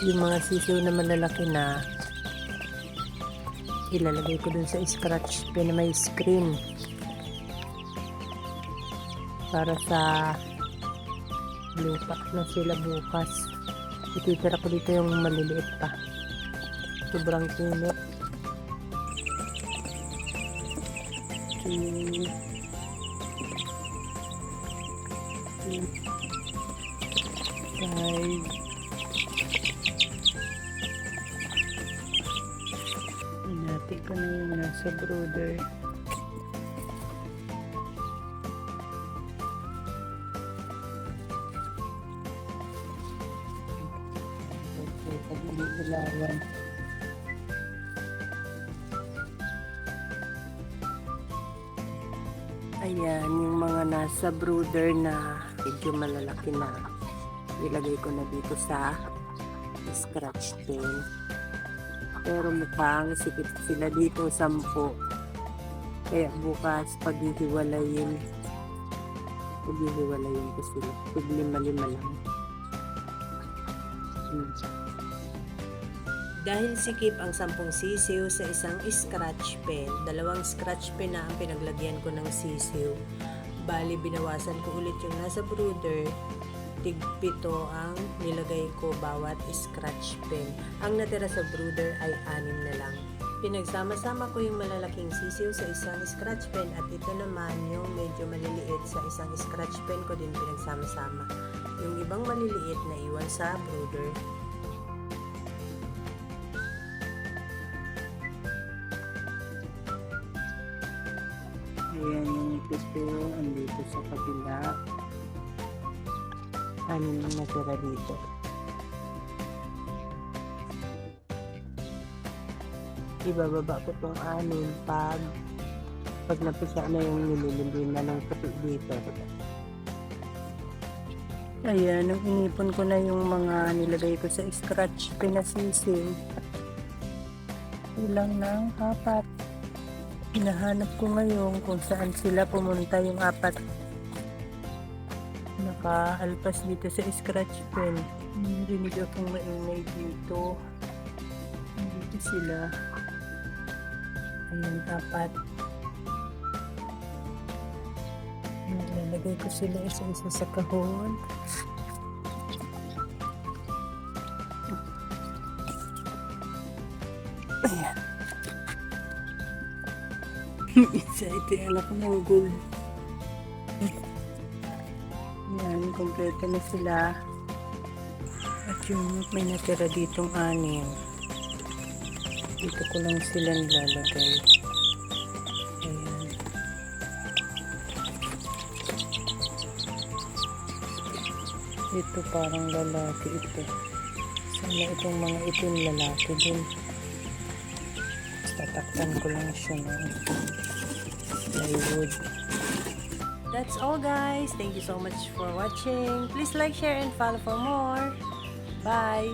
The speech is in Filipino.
Yung mga sisiw na malalaki na ilalagay ko dun sa scratch pen na may screen para sa lupa na sila bukas. Ititira ko dito yung maliliit pa. Sobrang init. 5. Hinati ko na yung nasa brooder. Pag-ilawan. Ayan, yung mga nasa brooder na medyo malalaki na, ilagay ko na dito sa scratch pen. Pero mukhang sikip sila dito 10. Kaya bukas paghihiwalayin ko sila. Pag-lima-lima lang. Dahil sikip ang 10 sisiw sa isang scratch pen, 2 scratch pen na ang pinaglagyan ko ng sisiw. Bali, binawasan ko ulit yung nasa brooder. Tig-7 ang nilagay ko bawat scratch pen. Ang natira sa brooder ay 6 na lang. Pinagsama-sama ko yung malalaking sisiw sa isang scratch pen at ito naman yung medyo maliliit sa isang scratch pen ko din pinagsama-sama. Yung ibang maliliit na iwan sa brooder. Ayan yung ito, andito sa kabila. Ano yung natira dito? Ibababa ko itong 6 pag napisa na yung nililindi na ng puti dito. Ayan, nung inipon ko na yung mga nilagay ko sa scratch pinasisiw. Ilang ng 4. Hinahanap ko ngayon kung saan sila pumunta yung 4. Nakaalpas dito sa scratch pen. Narinig akong maingay dito. Dito sila. Ayan, 4. Nalagay ko sila isa-isa sa kahon. Ayan. Isa ito yung anak ng gold. Yan, kompleto na sila. At yung may natira ditong 6. Dito ko lang sila nilalagay. Ayan. Ito parang lalaki ito. Sana itong mga itim lalaki din. Tatakpan ko lang siya ng plywood. That's all, guys. Thank you so much for watching. Please like, share, and follow for more. Bye!